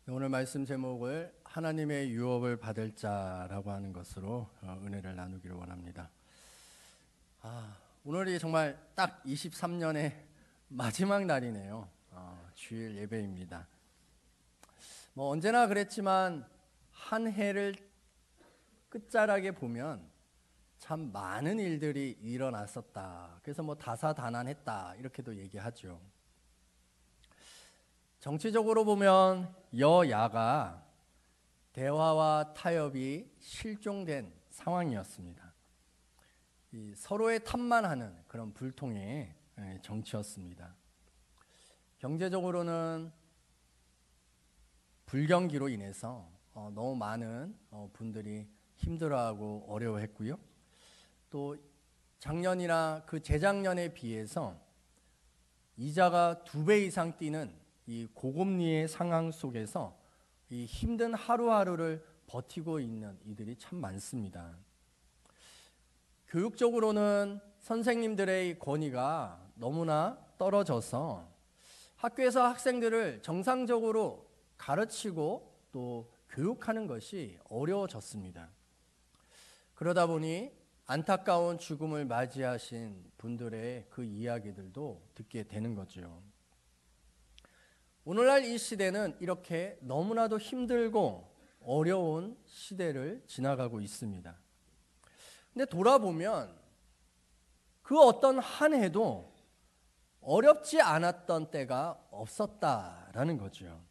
오늘 말씀 제목을 하나님의 유업을 받을 자라고 하는 것으로 은혜를 나누기를 원합니다. 오늘이 정말 딱 23년의 마지막 날이네요. 주일 예배입니다. 언제나 그랬지만 한 해를 끝자락에 보면 참 많은 일들이 일어났었다. 그래서 다사다난했다 이렇게도 얘기하죠. 정치적으로 보면 여야가 대화와 타협이 실종된 상황이었습니다. 서로의 탓만 하는 그런 불통의 정치였습니다. 경제적으로는 불경기로 인해서 너무 많은 분들이 힘들어하고 어려워했고요. 또 작년이나 그 재작년에 비해서 이자가 2배 이상 뛰는 이 고금리의 상황 속에서 이 힘든 하루하루를 버티고 있는 이들이 참 많습니다. 교육적으로는 선생님들의 권위가 너무나 떨어져서 학교에서 학생들을 정상적으로 가르치고 또 교육하는 것이 어려워졌습니다. 그러다 보니 안타까운 죽음을 맞이하신 분들의 그 이야기들도 듣게 되는 거죠. 오늘날 이 시대는 이렇게 너무나도 힘들고 어려운 시대를 지나가고 있습니다. 근데 돌아보면 그 어떤 한 해도 어렵지 않았던 때가 없었다라는 거죠.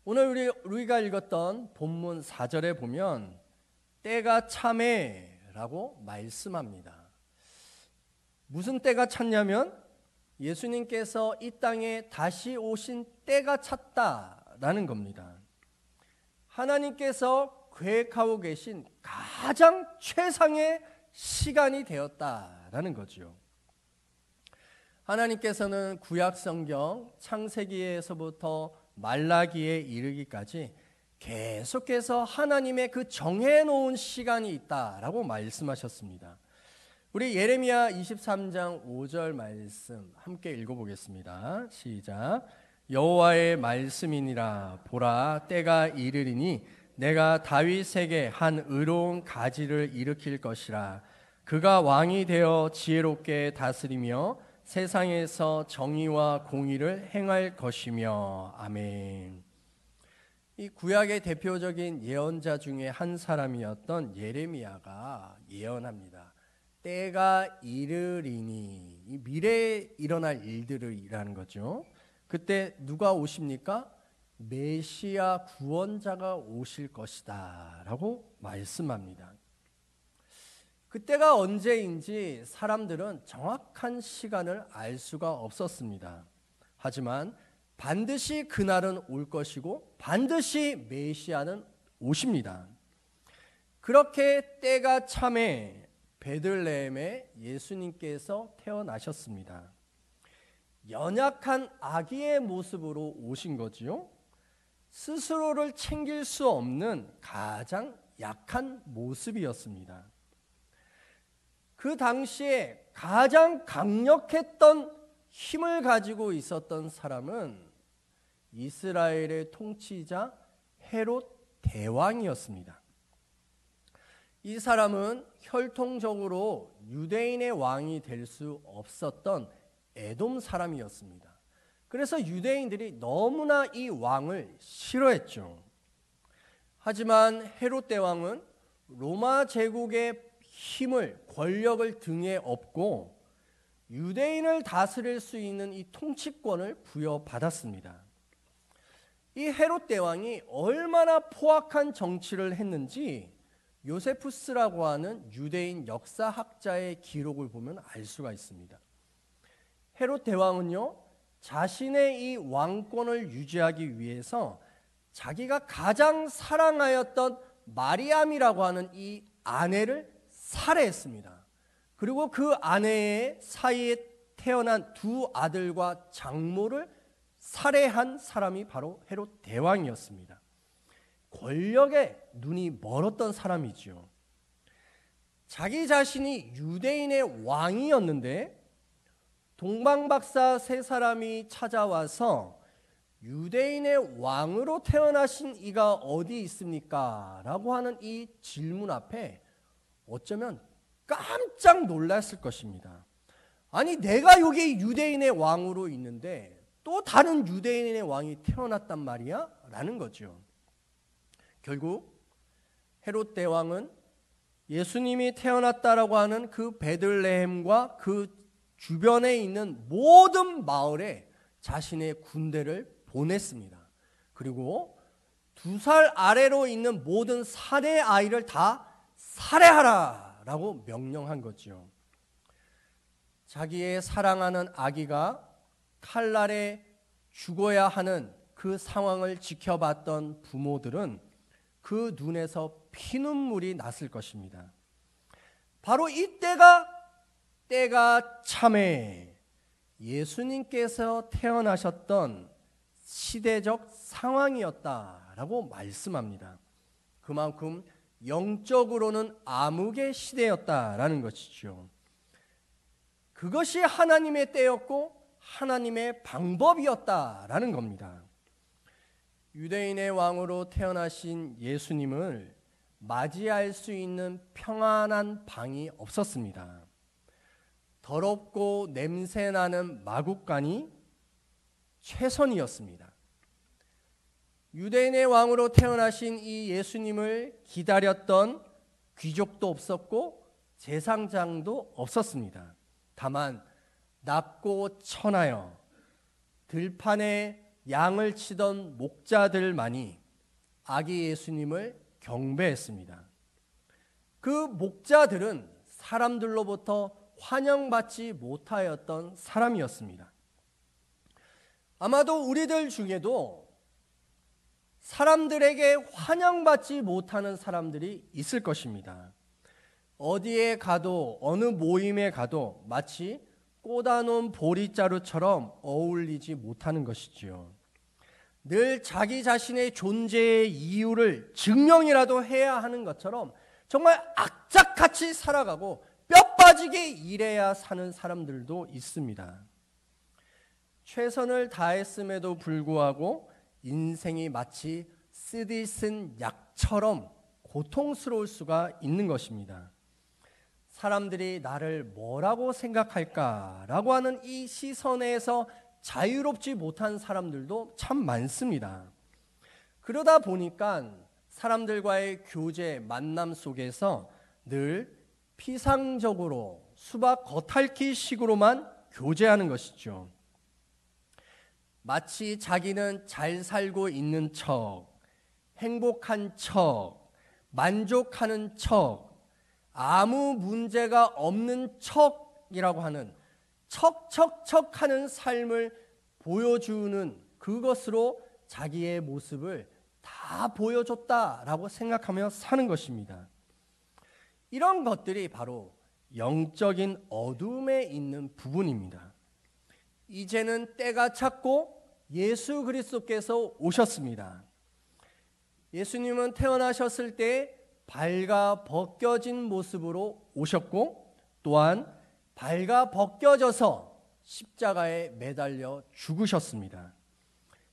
오늘 우리가 읽었던 본문 4절에 보면 때가 참해라고 말씀합니다. 무슨 때가 찼냐면 예수님께서 이 땅에 다시 오신 때가 찼다라는 겁니다. 하나님께서 계획하고 계신 가장 최상의 시간이 되었다라는 거죠. 하나님께서는 구약 성경 창세기에서부터 말라기에 이르기까지 계속해서 하나님의 그 정해놓은 시간이 있다라고 말씀하셨습니다. 우리 예레미야 23장 5절 말씀 함께 읽어보겠습니다. 시작. 여호와의 말씀이니라. 보라, 때가 이르리니 내가 다윗에게 한 의로운 가지를 일으킬 것이라. 그가 왕이 되어 지혜롭게 다스리며 세상에서 정의와 공의를 행할 것이며. 아멘. 이 구약의 대표적인 예언자 중에 한 사람이었던 예레미야가 예언합니다. 때가 이르리니, 이 미래에 일어날 일들이라는 거죠. 그때 누가 오십니까? 메시아 구원자가 오실 것이다 라고 말씀합니다. 그때가 언제인지 사람들은 정확한 시간을 알 수가 없었습니다. 하지만 반드시 그날은 올 것이고 반드시 메시아는 오십니다. 그렇게 때가 참해 베들레헴에 예수님께서 태어나셨습니다. 연약한 아기의 모습으로 오신 거지요. 스스로를 챙길 수 없는 가장 약한 모습이었습니다. 그 당시에 가장 강력했던 힘을 가지고 있었던 사람은 이스라엘의 통치자 헤롯 대왕이었습니다. 이 사람은 혈통적으로 유대인의 왕이 될 수 없었던 에돔 사람이었습니다. 그래서 유대인들이 너무나 이 왕을 싫어했죠. 하지만 헤롯 대왕은 로마 제국의 힘을, 권력을 등에 업고 유대인을 다스릴 수 있는 이 통치권을 부여받았습니다. 이 헤롯 대왕이 얼마나 포악한 정치를 했는지 요세푸스라고 하는 유대인 역사학자의 기록을 보면 알 수가 있습니다. 헤롯 대왕은요, 자신의 이 왕권을 유지하기 위해서 자기가 가장 사랑하였던 마리암이라고 하는 이 아내를 살해했습니다. 그리고 그 아내의 사이에 태어난 2 아들과 장모를 살해한 사람이 바로 헤롯 대왕이었습니다. 권력에 눈이 멀었던 사람이죠. 자기 자신이 유대인의 왕이었는데 동방박사 3사람이 찾아와서 유대인의 왕으로 태어나신 이가 어디 있습니까? 라고 하는 이 질문 앞에 어쩌면 깜짝 놀랐을 것입니다. 아니, 내가 여기 유대인의 왕으로 있는데 또 다른 유대인의 왕이 태어났단 말이야? 라는 거죠. 결국 헤롯 대왕은 예수님이 태어났다라고 하는 그 베들레헴과 그 주변에 있는 모든 마을에 자신의 군대를 보냈습니다. 그리고 2살 아래로 있는 모든 사내 아이를 다 살해하라 라고 명령한 거죠. 자기의 사랑하는 아기가 칼날에 죽어야 하는 그 상황을 지켜봤던 부모들은 그 눈에서 피눈물이 났을 것입니다. 바로 이때가 때가 참에 예수님께서 태어나셨던 시대적 상황이었다라고 말씀합니다. 그만큼 영적으로는 암흑의 시대였다라는 것이죠. 그것이 하나님의 때였고 하나님의 방법이었다라는 겁니다. 유대인의 왕으로 태어나신 예수님을 맞이할 수 있는 평안한 방이 없었습니다. 더럽고 냄새나는 마국간이 최선이었습니다. 유대인의 왕으로 태어나신 이 예수님을 기다렸던 귀족도 없었고 제사장도 없었습니다. 다만 낮고 천하여 들판에 양을 치던 목자들만이 아기 예수님을 경배했습니다. 그 목자들은 사람들로부터 환영받지 못하였던 사람이었습니다. 아마도 우리들 중에도 사람들에게 환영받지 못하는 사람들이 있을 것입니다. 어디에 가도 어느 모임에 가도 마치 꽂아놓은 보리자루처럼 어울리지 못하는 것이지요. 늘 자기 자신의 존재의 이유를 증명이라도 해야 하는 것처럼 정말 악착같이 살아가고 뼈 빠지게 일해야 사는 사람들도 있습니다. 최선을 다했음에도 불구하고 인생이 마치 쓰디쓴 약처럼 고통스러울 수가 있는 것입니다. 사람들이 나를 뭐라고 생각할까라고 하는 이 시선에서 자유롭지 못한 사람들도 참 많습니다. 그러다 보니까 사람들과의 교제, 만남 속에서 늘 피상적으로 수박 겉핥기 식으로만 교제하는 것이죠. 마치 자기는 잘 살고 있는 척, 행복한 척, 만족하는 척, 아무 문제가 없는 척이라고 하는 척척척하는 삶을 보여주는 그것으로 자기의 모습을 다 보여줬다라고 생각하며 사는 것입니다. 이런 것들이 바로 영적인 어둠에 있는 부분입니다. 이제는 때가 찼고 예수 그리스도께서 오셨습니다. 예수님은 태어나셨을 때 발가 벗겨진 모습으로 오셨고 또한 발가 벗겨져서 십자가에 매달려 죽으셨습니다.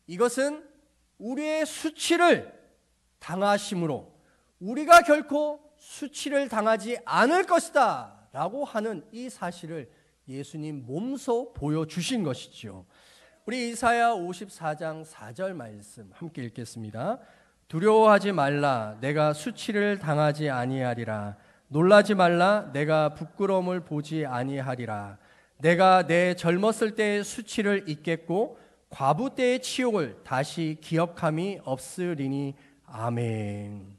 이것은 우리의 수치를 당하심으로 우리가 결코 수치를 당하지 않을 것이다 라고 하는 이 사실을 예수님 몸소 보여주신 것이죠. 우리 이사야 54장 4절 말씀 함께 읽겠습니다. 두려워하지 말라. 내가 수치를 당하지 아니하리라. 놀라지 말라. 내가 부끄러움을 보지 아니하리라. 내가 내 젊었을 때의 수치를 잊겠고 과부 때의 치욕을 다시 기억함이 없으리니. 아멘.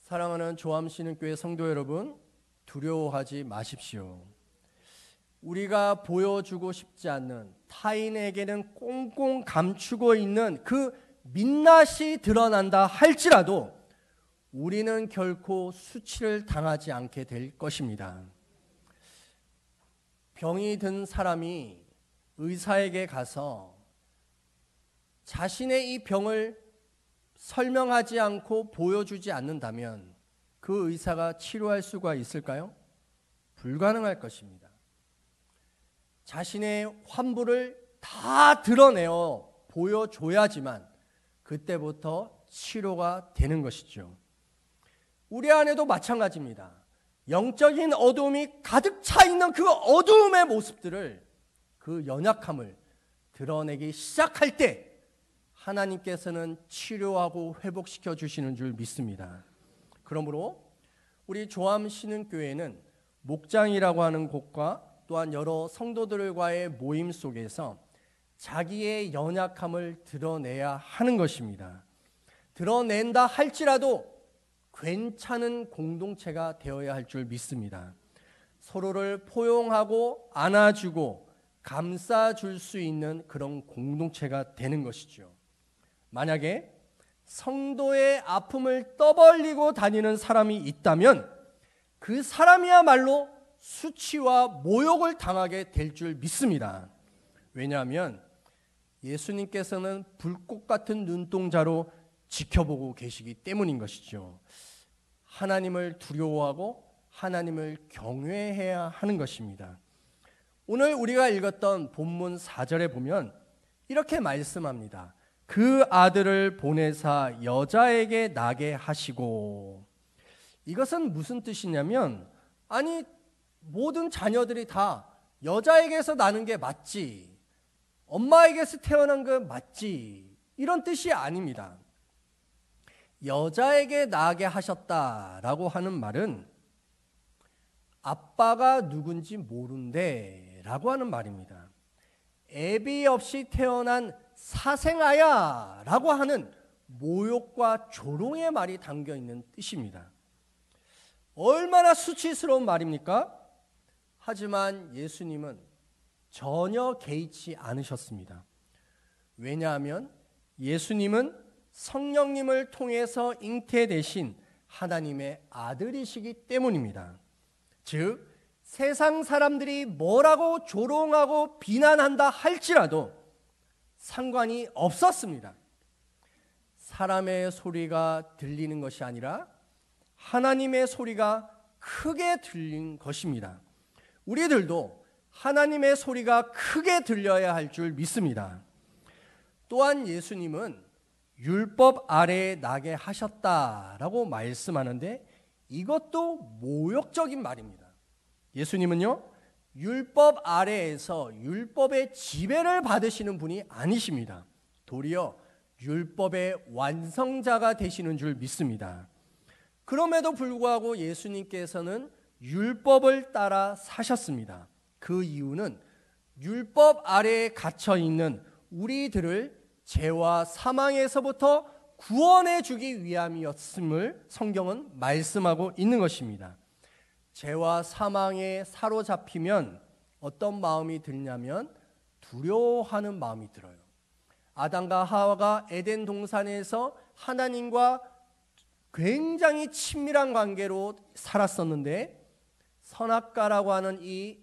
사랑하는 조암신은교회 성도 여러분, 두려워하지 마십시오. 우리가 보여주고 싶지 않는, 타인에게는 꽁꽁 감추고 있는 그 민낯이 드러난다 할지라도 우리는 결코 수치를 당하지 않게 될 것입니다. 병이 든 사람이 의사에게 가서 자신의 이 병을 설명하지 않고 보여주지 않는다면 그 의사가 치료할 수가 있을까요? 불가능할 것입니다. 자신의 환부를 다 드러내어 보여줘야지만 그때부터 치료가 되는 것이죠. 우리 안에도 마찬가지입니다. 영적인 어두움이 가득 차 있는 그 어두움의 모습들을, 그 연약함을 드러내기 시작할 때 하나님께서는 치료하고 회복시켜 주시는 줄 믿습니다. 그러므로 우리 조암신흥교회는 목장이라고 하는 곳과 또한 여러 성도들과의 모임 속에서 자기의 연약함을 드러내야 하는 것입니다. 드러낸다 할지라도 괜찮은 공동체가 되어야 할 줄 믿습니다. 서로를 포용하고 안아주고 감싸줄 수 있는 그런 공동체가 되는 것이죠. 만약에 성도의 아픔을 떠벌리고 다니는 사람이 있다면 그 사람이야말로 수치와 모욕을 당하게 될 줄 믿습니다. 왜냐하면 예수님께서는 불꽃 같은 눈동자로 지켜보고 계시기 때문인 것이죠. 하나님을 두려워하고 하나님을 경외해야 하는 것입니다. 오늘 우리가 읽었던 본문 4절에 보면 이렇게 말씀합니다. 그 아들을 보내사 여자에게 나게 하시고. 이것은 무슨 뜻이냐면, 아니 모든 자녀들이 다 여자에게서 나는 게 맞지, 엄마에게서 태어난 거 맞지, 이런 뜻이 아닙니다. 여자에게 나게 하셨다라고 하는 말은 아빠가 누군지 모른대 라고 하는 말입니다. 애비 없이 태어난 사생아야 라고 하는 모욕과 조롱의 말이 담겨있는 뜻입니다. 얼마나 수치스러운 말입니까? 하지만 예수님은 전혀 개의치 않으셨습니다. 왜냐하면 예수님은 성령님을 통해서 잉태되신 하나님의 아들이시기 때문입니다. 즉 세상 사람들이 뭐라고 조롱하고 비난한다 할지라도 상관이 없었습니다. 사람의 소리가 들리는 것이 아니라 하나님의 소리가 크게 들린 것입니다. 우리들도 하나님의 소리가 크게 들려야 할 줄 믿습니다. 또한 예수님은 율법 아래에 나게 하셨다라고 말씀하는데 이것도 모욕적인 말입니다. 예수님은요, 율법 아래에서 율법의 지배를 받으시는 분이 아니십니다. 도리어 율법의 완성자가 되시는 줄 믿습니다. 그럼에도 불구하고 예수님께서는 율법을 따라 사셨습니다. 그 이유는 율법 아래에 갇혀 있는 우리들을 죄와 사망에서부터 구원해 주기 위함이었음을 성경은 말씀하고 있는 것입니다. 죄와 사망에 사로잡히면 어떤 마음이 들냐면 두려워하는 마음이 들어요. 아담과 하와가 에덴 동산에서 하나님과 굉장히 친밀한 관계로 살았었는데 선악과라고 하는 이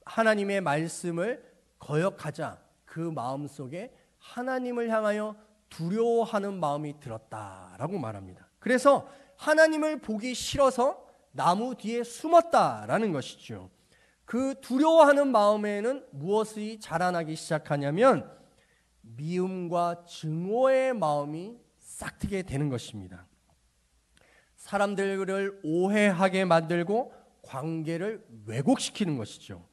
하나님의 말씀을 거역하자 그 마음속에 하나님을 향하여 두려워하는 마음이 들었다라고 말합니다. 그래서 하나님을 보기 싫어서 나무 뒤에 숨었다라는 것이죠. 그 두려워하는 마음에는 무엇이 자라나기 시작하냐면 미움과 증오의 마음이 싹트게 되는 것입니다. 사람들을 오해하게 만들고 관계를 왜곡시키는 것이죠.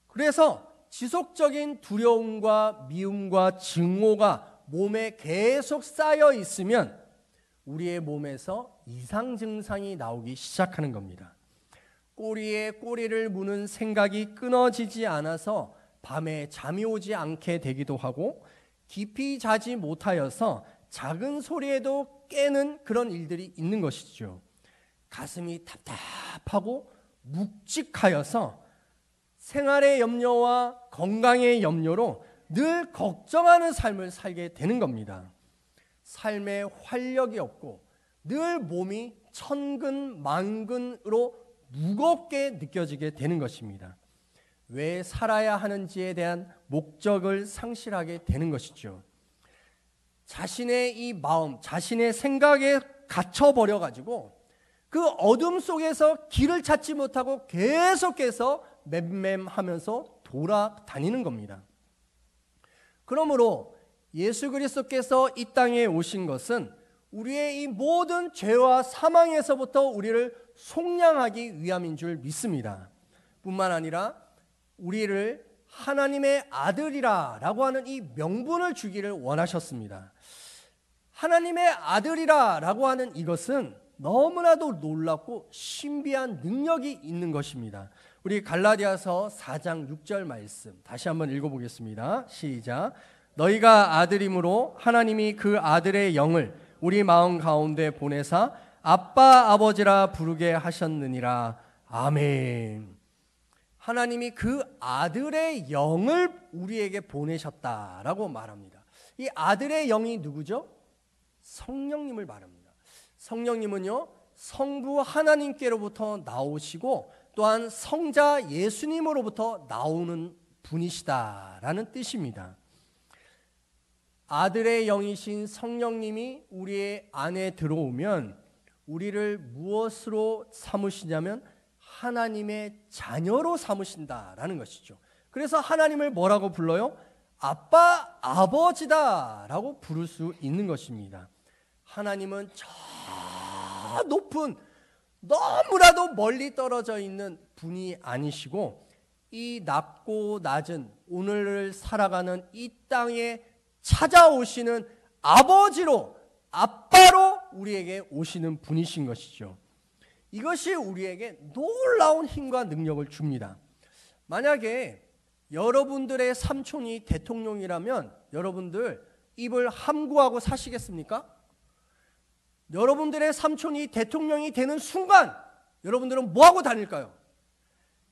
그래서 지속적인 두려움과 미움과 증오가 몸에 계속 쌓여 있으면 우리의 몸에서 이상 증상이 나오기 시작하는 겁니다. 꼬리에 꼬리를 무는 생각이 끊어지지 않아서 밤에 잠이 오지 않게 되기도 하고 깊이 자지 못하여서 작은 소리에도 깨는 그런 일들이 있는 것이죠. 가슴이 답답하고 묵직하여서 생활의 염려와 건강의 염려로 늘 걱정하는 삶을 살게 되는 겁니다. 삶에 활력이 없고 늘 몸이 천근만근으로 무겁게 느껴지게 되는 것입니다. 왜 살아야 하는지에 대한 목적을 상실하게 되는 것이죠. 자신의 이 마음, 자신의 생각에 갇혀버려가지고 그 어둠 속에서 길을 찾지 못하고 계속해서 맴맴하면서 돌아다니는 겁니다. 그러므로 예수 그리스도께서 이 땅에 오신 것은 우리의 이 모든 죄와 사망에서부터 우리를 속량하기 위함인 줄 믿습니다. 뿐만 아니라 우리를 하나님의 아들이라 라고 하는 이 명분을 주기를 원하셨습니다. 하나님의 아들이라 라고 하는 이것은 너무나도 놀랍고 신비한 능력이 있는 것입니다. 우리 갈라디아서 4장 6절 말씀 다시 한번 읽어보겠습니다. 시작. 너희가 아들임으로 하나님이 그 아들의 영을 우리 마음 가운데 보내사 아빠 아버지라 부르게 하셨느니라. 아멘. 하나님이 그 아들의 영을 우리에게 보내셨다라고 말합니다. 이 아들의 영이 누구죠? 성령님을 말합니다. 성령님은요, 성부 하나님께로부터 나오시고 또한 성자 예수님으로부터 나오는 분이시다라는 뜻입니다. 아들의 영이신 성령님이 우리의 안에 들어오면 우리를 무엇으로 삼으시냐면 하나님의 자녀로 삼으신다라는 것이죠. 그래서 하나님을 뭐라고 불러요? 아빠, 아버지다라고 부를 수 있는 것입니다. 하나님은 저 높은 너무나도 멀리 떨어져 있는 분이 아니시고 이 낮고 낮은 오늘을 살아가는 이 땅에 찾아오시는 아버지로, 아빠로 우리에게 오시는 분이신 것이죠. 이것이 우리에게 놀라운 힘과 능력을 줍니다. 만약에 여러분들의 삼촌이 대통령이라면 여러분들 입을 함구하고 사시겠습니까? 여러분들의 삼촌이 대통령이 되는 순간 여러분들은 뭐하고 다닐까요?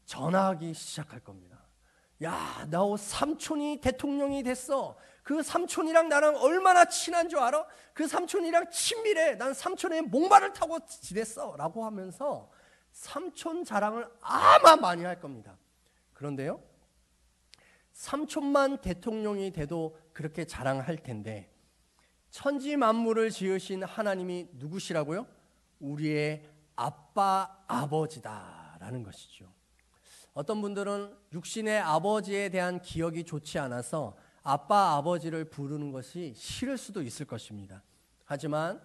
전화하기 시작할 겁니다. 야, 나 삼촌이 대통령이 됐어. 그 삼촌이랑 나랑 얼마나 친한 줄 알아? 그 삼촌이랑 친밀해. 난 삼촌의 목마를 타고 지냈어 라고 하면서 삼촌 자랑을 아마 많이 할 겁니다. 그런데요, 삼촌만 대통령이 돼도 그렇게 자랑할 텐데 천지 만물을 지으신 하나님이 누구시라고요? 우리의 아빠, 아버지다라는 것이죠. 어떤 분들은 육신의 아버지에 대한 기억이 좋지 않아서 아빠, 아버지를 부르는 것이 싫을 수도 있을 것입니다. 하지만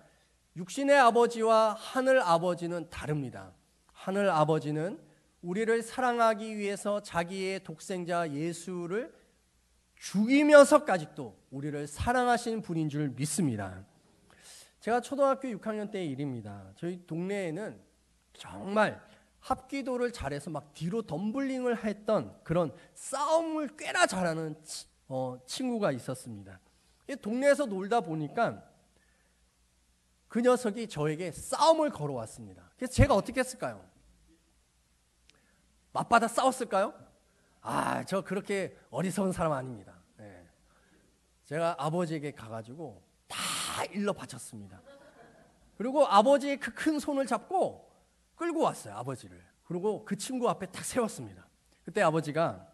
육신의 아버지와 하늘 아버지는 다릅니다. 하늘 아버지는 우리를 사랑하기 위해서 자기의 독생자 예수를 죽이면서까지도 우리를 사랑하신 분인 줄 믿습니다. 제가 초등학교 6학년 때의 일입니다. 저희 동네에는 정말 합기도를 잘해서 막 뒤로 덤블링을 했던 그런 싸움을 꽤나 잘하는 친구가 있었습니다. 동네에서 놀다 보니까 그 녀석이 저에게 싸움을 걸어왔습니다. 그래서 제가 어떻게 했을까요? 맞받아 싸웠을까요? 저 그렇게 어리석은 사람 아닙니다. 네. 제가 아버지에게 가가지고 다 일러 바쳤습니다. 그리고 아버지의 그 큰 손을 잡고 끌고 왔어요, 아버지를. 그리고 그 친구 앞에 딱 세웠습니다. 그때 아버지가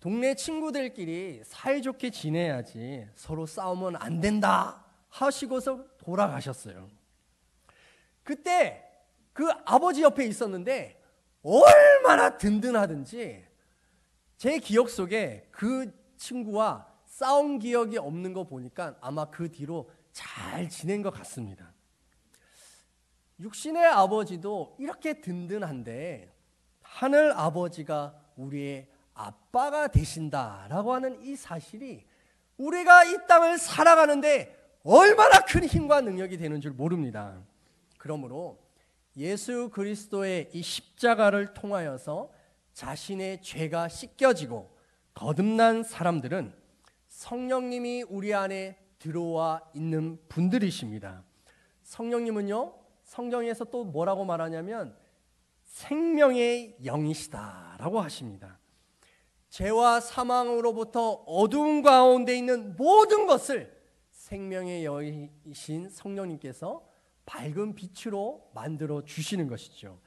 동네 친구들끼리 사이좋게 지내야지 서로 싸우면 안 된다 하시고서 돌아가셨어요. 그때 그 아버지 옆에 있었는데 얼마나 든든하든지 제 기억 속에 그 친구와 싸운 기억이 없는 거 보니까 아마 그 뒤로 잘 지낸 것 같습니다. 육신의 아버지도 이렇게 든든한데 하늘 아버지가 우리의 아빠가 되신다라고 하는 이 사실이 우리가 이 땅을 살아가는데 얼마나 큰 힘과 능력이 되는 줄 모릅니다. 그러므로 예수 그리스도의 이 십자가를 통하여서 자신의 죄가 씻겨지고 거듭난 사람들은 성령님이 우리 안에 들어와 있는 분들이십니다. 성령님은요, 성경에서 또 뭐라고 말하냐면 생명의 영이시다라고 하십니다. 죄와 사망으로부터 어두운 가운데 있는 모든 것을 생명의 영이신 성령님께서 밝은 빛으로 만들어 주시는 것이죠.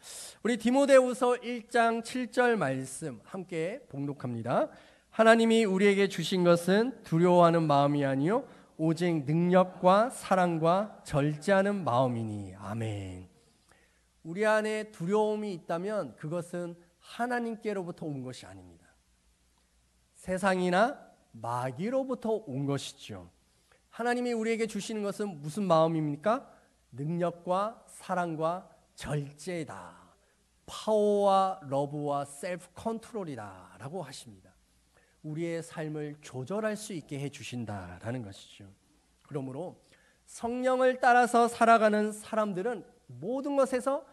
우리 디모데후서 1장 7절 말씀 함께 봉독합니다. 하나님이 우리에게 주신 것은 두려워하는 마음이 아니요 오직 능력과 사랑과 절제하는 마음이니. 아멘. 우리 안에 두려움이 있다면 그것은 하나님께로부터 온 것이 아닙니다. 세상이나 마귀로부터 온 것이죠. 하나님이 우리에게 주시는 것은 무슨 마음입니까? 능력과 사랑과 절제다. 파워와 러브와 셀프 컨트롤이다 라고 하십니다. 우리의 삶을 조절할 수 있게 해주신다라는 것이죠. 그러므로 성령을 따라서 살아가는 사람들은 모든 것에서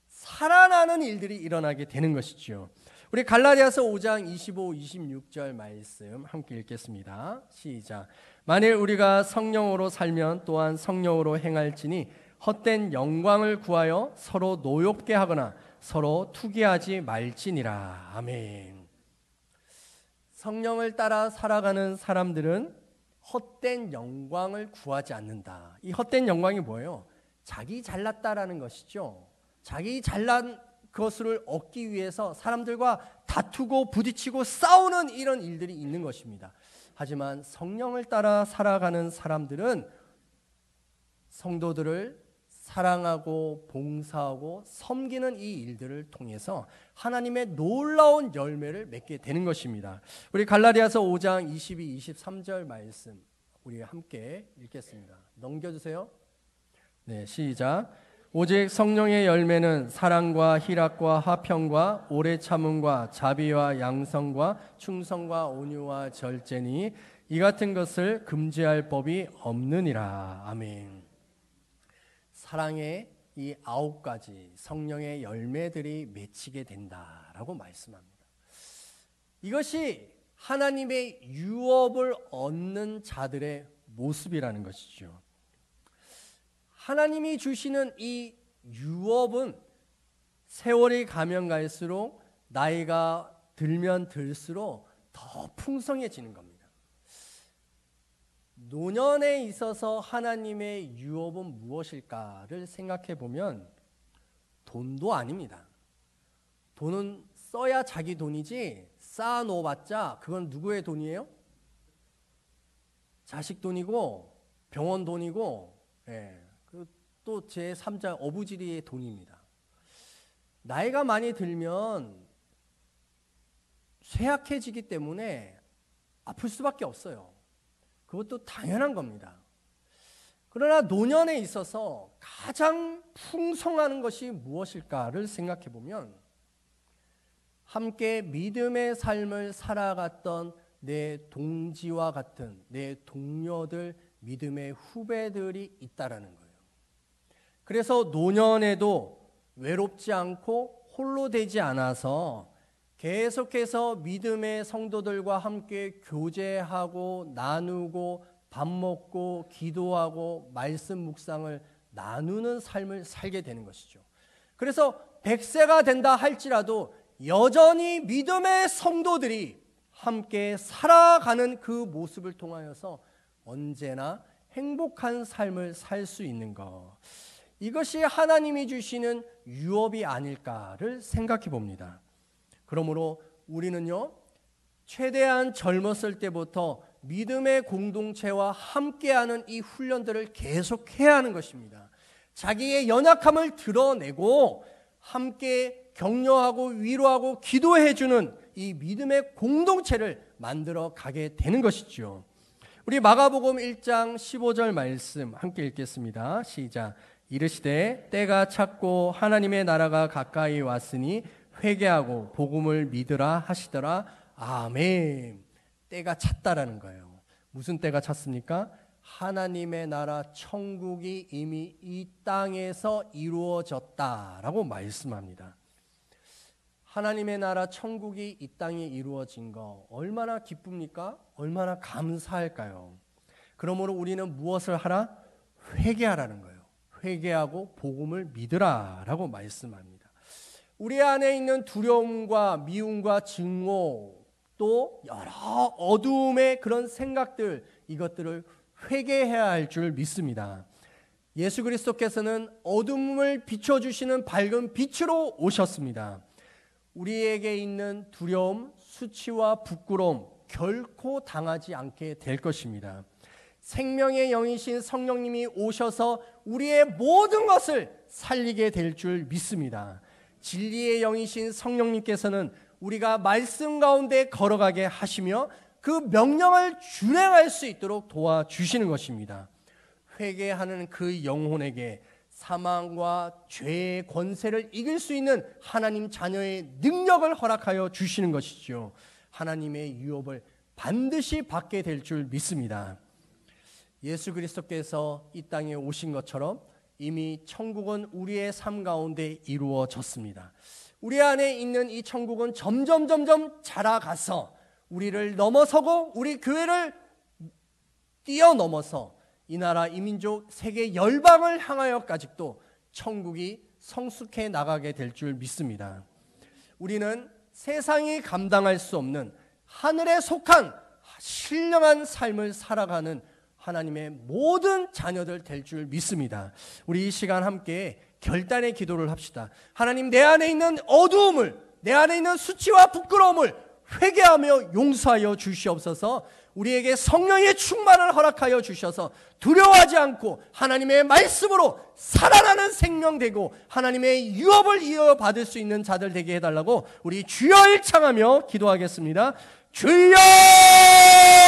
살아나는 일들이 일어나게 되는 것이죠. 우리 갈라디아서 5장 25, 26절 말씀 함께 읽겠습니다. 시작. 만일 우리가 성령으로 살면 또한 성령으로 행할지니 헛된 영광을 구하여 서로 노엽게 하거나 서로 투기하지 말지니라. 아멘. 성령을 따라 살아가는 사람들은 헛된 영광을 구하지 않는다. 이 헛된 영광이 뭐예요? 자기 잘났다라는 것이죠. 자기 잘난 것을 얻기 위해서 사람들과 다투고 부딪히고 싸우는 이런 일들이 있는 것입니다. 하지만 성령을 따라 살아가는 사람들은 성도들을 사랑하고 봉사하고 섬기는 이 일들을 통해서 하나님의 놀라운 열매를 맺게 되는 것입니다. 우리 갈라디아서 5장 22, 23절 말씀 우리 함께 읽겠습니다. 넘겨주세요. 네, 시작. 오직 성령의 열매는 사랑과 희락과 화평과 오래 참음과 자비와 양성과 충성과 온유와 절제니 이 같은 것을 금지할 법이 없느니라. 아멘. 사랑의 이 9가지 성령의 열매들이 맺히게 된다라고 말씀합니다. 이것이 하나님의 유업을 얻는 자들의 모습이라는 것이죠. 하나님이 주시는 이 유업은 세월이 가면 갈수록 나이가 들면 들수록 더 풍성해지는 겁니다. 노년에 있어서 하나님의 유업은 무엇일까를 생각해 보면 돈도 아닙니다. 돈은 써야 자기 돈이지 쌓아놓아봤자 그건 누구의 돈이에요? 자식 돈이고 병원 돈이고 또 제3자 어부지리의 돈입니다. 나이가 많이 들면 쇠약해지기 때문에 아플 수밖에 없어요. 그것도 당연한 겁니다. 그러나 노년에 있어서 가장 풍성한 것이 무엇일까를 생각해 보면 함께 믿음의 삶을 살아갔던 내 동지와 같은 내 동료들, 믿음의 후배들이 있다라는 거예요. 그래서 노년에도 외롭지 않고 홀로 되지 않아서 계속해서 믿음의 성도들과 함께 교제하고 나누고 밥 먹고 기도하고 말씀 묵상을 나누는 삶을 살게 되는 것이죠. 그래서 100세가 된다 할지라도 여전히 믿음의 성도들이 함께 살아가는 그 모습을 통하여서 언제나 행복한 삶을 살 수 있는 것, 이것이 하나님이 주시는 유업이 아닐까를 생각해 봅니다. 그러므로 우리는요, 최대한 젊었을 때부터 믿음의 공동체와 함께하는 이 훈련들을 계속해야 하는 것입니다. 자기의 연약함을 드러내고 함께 격려하고 위로하고 기도해주는 이 믿음의 공동체를 만들어 가게 되는 것이죠. 우리 마가복음 1장 15절 말씀 함께 읽겠습니다. 시작. 이르시되 때가 찼고 하나님의 나라가 가까이 왔으니 회개하고 복음을 믿으라 하시더라. 아멘. 때가 찼다라는 거예요. 무슨 때가 찼습니까? 하나님의 나라 천국이 이미 이 땅에서 이루어졌다라고 말씀합니다. 하나님의 나라 천국이 이 땅에 이루어진 거 얼마나 기쁩니까? 얼마나 감사할까요? 그러므로 우리는 무엇을 하라? 회개하라는 거예요. 회개하고 복음을 믿으라라고 말씀합니다. 우리 안에 있는 두려움과 미움과 증오, 또 여러 어두움의 그런 생각들, 이것들을 회개해야 할 줄 믿습니다. 예수 그리스도께서는 어둠을 비춰주시는 밝은 빛으로 오셨습니다. 우리에게 있는 두려움, 수치와 부끄러움 결코 당하지 않게 될 것입니다. 생명의 영이신 성령님이 오셔서 우리의 모든 것을 살리게 될 줄 믿습니다. 진리의 영이신 성령님께서는 우리가 말씀 가운데 걸어가게 하시며 그 명령을 준행할 수 있도록 도와주시는 것입니다. 회개하는 그 영혼에게 사망과 죄의 권세를 이길 수 있는 하나님 자녀의 능력을 허락하여 주시는 것이죠. 하나님의 유업을 반드시 받게 될 줄 믿습니다. 예수 그리스도께서 이 땅에 오신 것처럼 이미 천국은 우리의 삶 가운데 이루어졌습니다. 우리 안에 있는 이 천국은 점점 자라가서 우리를 넘어서고 우리 교회를 뛰어넘어서 이 나라 이 민족 세계 열방을 향하여까지도 천국이 성숙해 나가게 될 줄 믿습니다. 우리는 세상이 감당할 수 없는 하늘에 속한 신령한 삶을 살아가는 하나님의 모든 자녀들 될 줄 믿습니다. 우리 이 시간 함께 결단의 기도를 합시다. 하나님, 내 안에 있는 어두움을, 내 안에 있는 수치와 부끄러움을 회개하며 용서하여 주시옵소서. 우리에게 성령의 충만을 허락하여 주셔서 두려워하지 않고 하나님의 말씀으로 살아나는 생명 되고 하나님의 유업을 이어받을 수 있는 자들 되게 해달라고 우리 주여를 청하며 기도하겠습니다.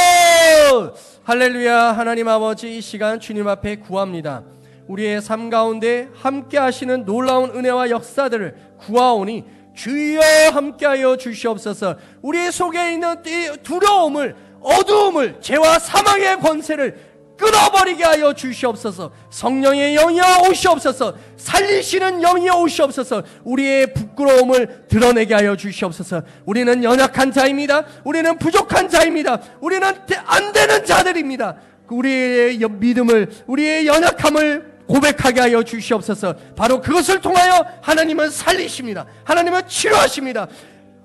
주여! 할렐루야. 하나님 아버지, 이 시간 주님 앞에 구합니다. 우리의 삶 가운데 함께 하시는 놀라운 은혜와 역사들을 구하오니 주여 함께하여 주시옵소서. 우리 속에 있는 두려움을, 어두움을, 죄와 사망의 권세를 끊어버리게 하여 주시옵소서. 성령의 영이여 오시옵소서. 살리시는 영이여 오시옵소서. 우리의 부끄러움을 드러내게 하여 주시옵소서. 우리는 연약한 자입니다. 우리는 부족한 자입니다. 우리는 안 되는 자들입니다. 우리의 믿음을, 우리의 연약함을 고백하게 하여 주시옵소서. 바로 그것을 통하여 하나님은 살리십니다. 하나님은 치료하십니다.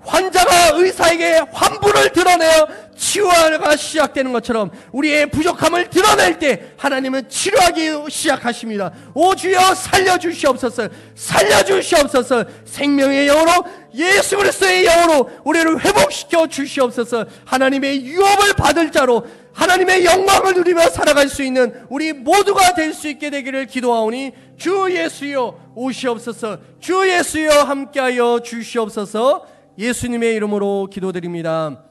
환자가 의사에게 환부를 드러내어 치유가 시작되는 것처럼 우리의 부족함을 드러낼 때 하나님은 치료하기 시작하십니다. 오 주여 살려주시옵소서. 살려주시옵소서. 생명의 영으로, 예수 그리스도의 영으로 우리를 회복시켜 주시옵소서. 하나님의 유업을 받을 자로 하나님의 영광을 누리며 살아갈 수 있는 우리 모두가 될 수 있게 되기를 기도하오니 주 예수여 오시옵소서. 주 예수여 함께하여 주시옵소서. 예수님의 이름으로 기도드립니다.